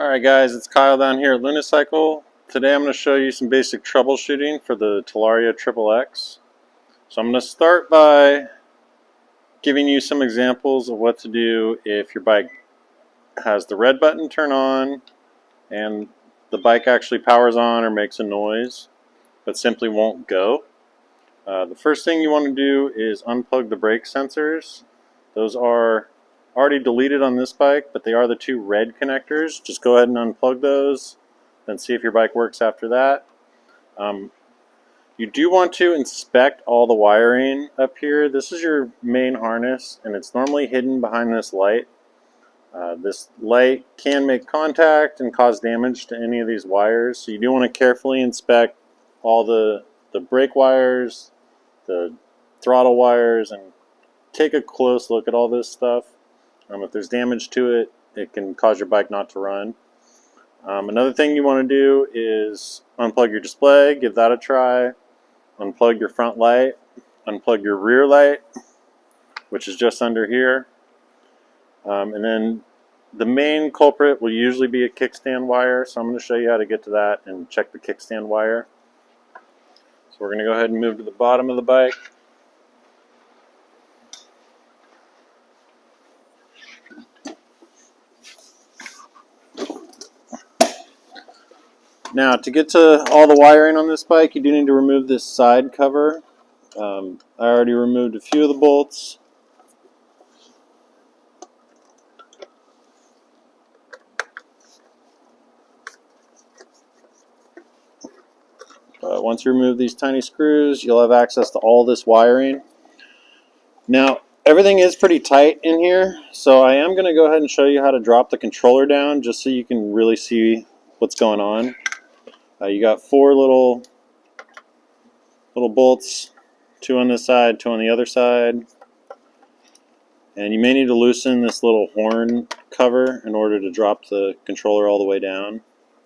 Alright guys, it's Kyle down here at Lunicycle. Today I'm going to show you some basic troubleshooting for the Talaria XXX. So I'm going to start by giving you some examples of what to do if your bike has the red button turn on and the bike actually powers on or makes a noise but simply won't go. The first thing you want to do is unplug the brake sensors. Those are already deleted on this bike, but they are the two red connectors. Just go ahead and unplug those, then see if your bike works after that. You do want to inspect all the wiring up here. This is your main harness, and it's normally hidden behind this light. This light can make contact and cause damage to any of these wires, so you do want to carefully inspect all the brake wires, the throttle wires, and take a close look at all this stuff. If there's damage to it, it can cause your bike not to run. Another thing you want to do is unplug your display, give that a try. Unplug your front light, unplug your rear light, which is just under here. And then the main culprit will usually be a kickstand wire, so I'm going to show you how to get to that and check the kickstand wire. So we're going to go ahead and move to the bottom of the bike. Now, to get to all the wiring on this bike, you do need to remove this side cover. I already removed a few of the bolts. Once you remove these tiny screws, you'll have access to all this wiring. Now, everything is pretty tight in here, so I am going to go ahead and show you how to drop the controller down just so you can really see what's going on. You got four little bolts, two on this side, two on the other side, and you may need to loosen this little horn cover in order to drop the controller all the way down.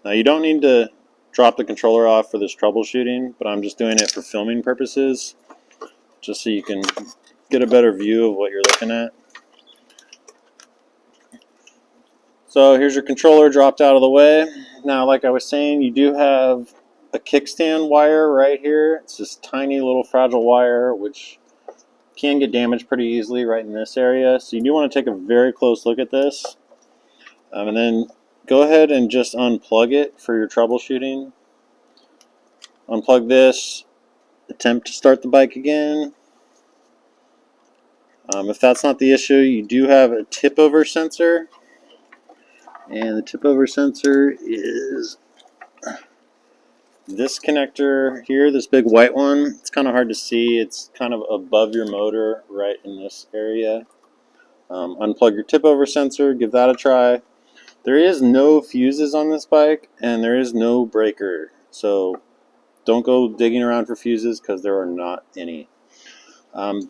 Now, you don't need to drop the controller off for this troubleshooting, but I'm just doing it for filming purposes, just so you can get a better view of what you're looking at. So here's your controller dropped out of the way. Now, like I was saying, you do have a kickstand wire right here. It's this tiny little fragile wire which can get damaged pretty easily right in this area. So you do want to take a very close look at this. And then go ahead and just unplug it for your troubleshooting. Unplug this. Attempt to start the bike again. If that's not the issue, you do have a tip-over sensor. And the tip-over sensor is this connector here, this big white one. It's kind of hard to see. It's kind of above your motor right in this area. Unplug your tip-over sensor, give that a try. There is no fuses on this bike, and there is no breaker. So don't go digging around for fuses because there are not any.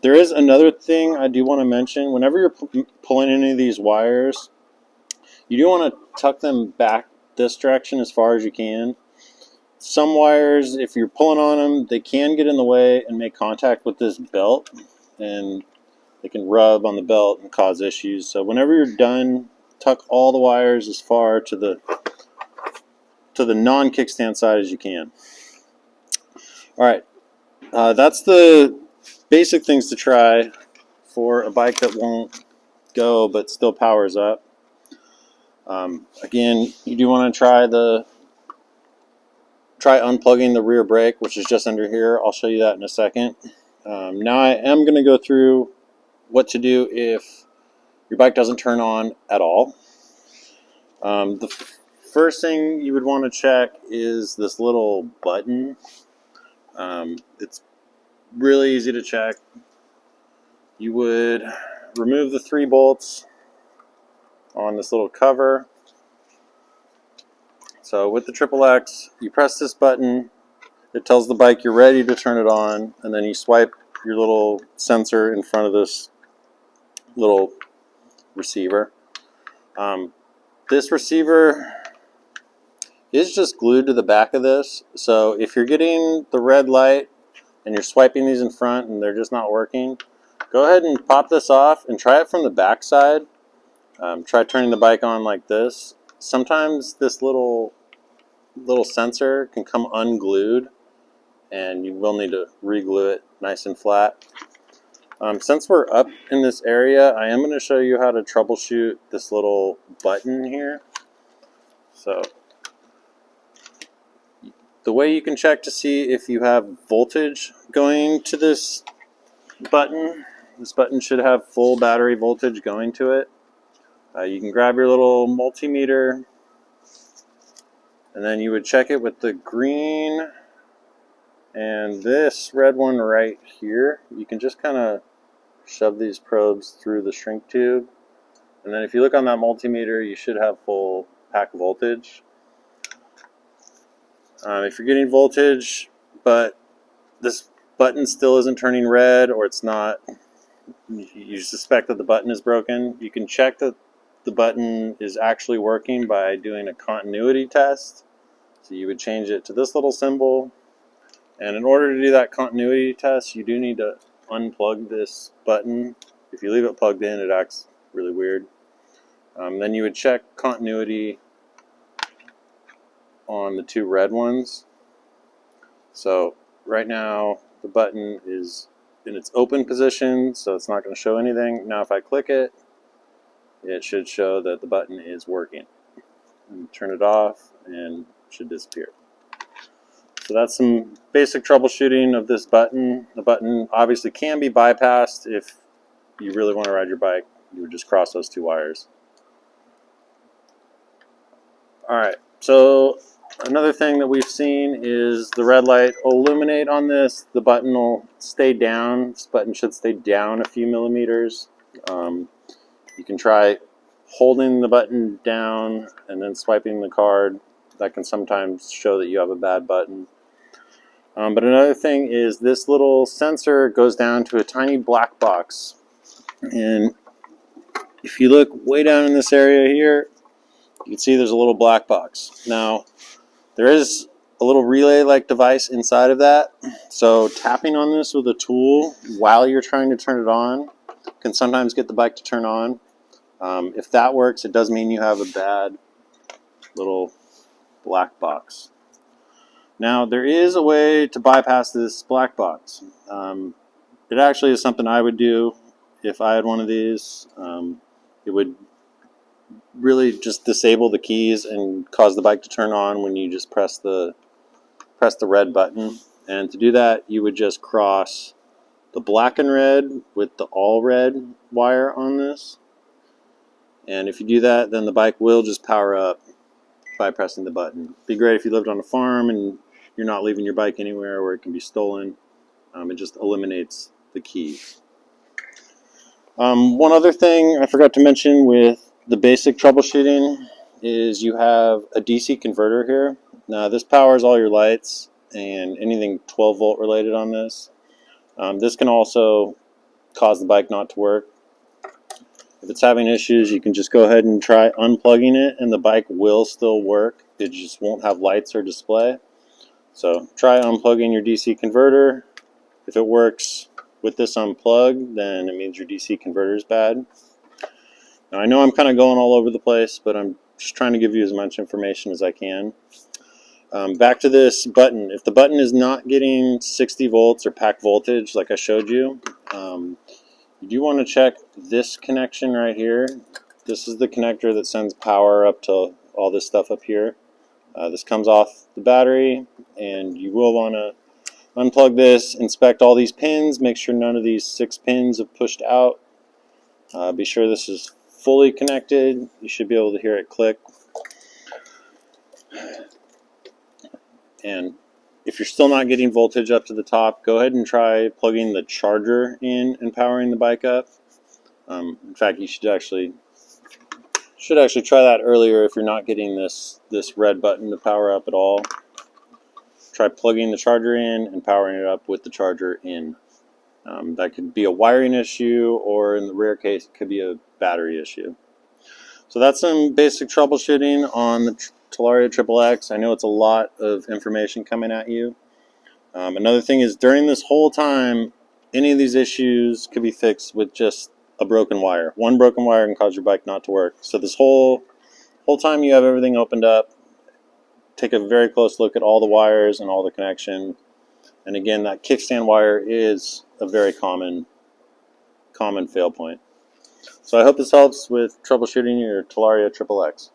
There is another thing I do want to mention. Whenever you're pulling any of these wires, you do want to tuck them back this direction as far as you can. Some wires, if you're pulling on them, they can get in the way and make contact with this belt, and they can rub on the belt and cause issues. So whenever you're done, tuck all the wires as far to the non-kickstand side as you can. Alright, that's the basic things to try for a bike that won't go but still powers up. Again, you do want to try unplugging the rear brake, which is just under here. I'll show you that in a second. Now I am going to go through what to do if your bike doesn't turn on at all. The first thing you would want to check is this little button. It's really easy to check. You would remove the 3 bolts on this little cover. So with the XXX, you press this button, it tells the bike you're ready to turn it on, and then you swipe your little sensor in front of this little receiver. This receiver is just glued to the back of this, so if you're getting the red light and you're swiping these in front and they're just not working, go ahead and pop this off and try it from the back side. Try turning the bike on like this, sometimes this little sensor can come unglued, and you will need to re-glue it nice and flat. Since we're up in this area, I am going to show you how to troubleshoot this little button here. So the way you can check to see if you have voltage going to this button should have full battery voltage going to it. You can grab your little multimeter, and then you would check it with the green and this red one right here. You can just kind of shove these probes through the shrink tube, and then if you look on that multimeter, you should have full pack voltage. If you're getting voltage but this button still isn't turning red, or it's not, you suspect that the button is broken, you can check that the button is actually working by doing a continuity test. So you would change it to this little symbol, and in order to do that continuity test, you do need to unplug this button. If you leave it plugged in, it acts really weird. Then you would check continuity on the two red ones. So right now the button is in its open position, so it's not going to show anything. Now if I click it, it should show that the button is working. And turn it off and it should disappear. So that's some basic troubleshooting of this button. The button obviously can be bypassed. If you really want to ride your bike, you would just cross those two wires. Alright, so another thing that we've seen is the red light will illuminate on this. The button will stay down. This button should stay down a few millimeters. You can try holding the button down and then swiping the card. That can sometimes show that you have a bad button. But another thing is this little sensor goes down to a tiny black box. And if you look way down in this area here, you can see there's a little black box. Now, there is a little relay-like device inside of that. So tapping on this with a tool while you're trying to turn it on can sometimes get the bike to turn on. If that works, it does mean you have a bad little black box. Now, there is a way to bypass this black box. It actually is something I would do if I had one of these. It would really just disable the keys and cause the bike to turn on when you just press the red button. And to do that, you would just cross the black and red with the all red wire on this. And if you do that, then the bike will just power up by pressing the button. It'd be great if you lived on a farm and you're not leaving your bike anywhere where it can be stolen. It just eliminates the key. One other thing I forgot to mention with the basic troubleshooting is you have a DC converter here. Now this powers all your lights and anything 12 volt related on this. This can also cause the bike not to work. If it's having issues, you can just go ahead and try unplugging it and the bike will still work. It just won't have lights or display. So try unplugging your DC converter. If it works with this unplugged, then it means your DC converter is bad. Now I know I'm kind of going all over the place, but I'm just trying to give you as much information as I can. Back to this button. If the button is not getting 60 volts or pack voltage like I showed you, you do want to check this connection right here. This is the connector that sends power up to all this stuff up here. This comes off the battery, and you will want to unplug this, inspect all these pins, make sure none of these 6 pins have pushed out. Be sure this is fully connected. You should be able to hear it click. And if you're still not getting voltage up to the top, go ahead and try plugging the charger in and powering the bike up. In fact, you should actually try that earlier if you're not getting this red button to power up at all. Try plugging the charger in and powering it up with the charger in. That could be a wiring issue, or in the rare case, it could be a battery issue. So that's some basic troubleshooting on the Talaria XXX. I know it's a lot of information coming at you. Another thing is, during this whole time, any of these issues could be fixed with just a broken wire. One broken wire can cause your bike not to work. So this whole Whole time you have everything opened up, take a very close look at all the wires and all the connection. And again, that kickstand wire is a very common fail point. So I hope this helps with troubleshooting your Talaria XXX.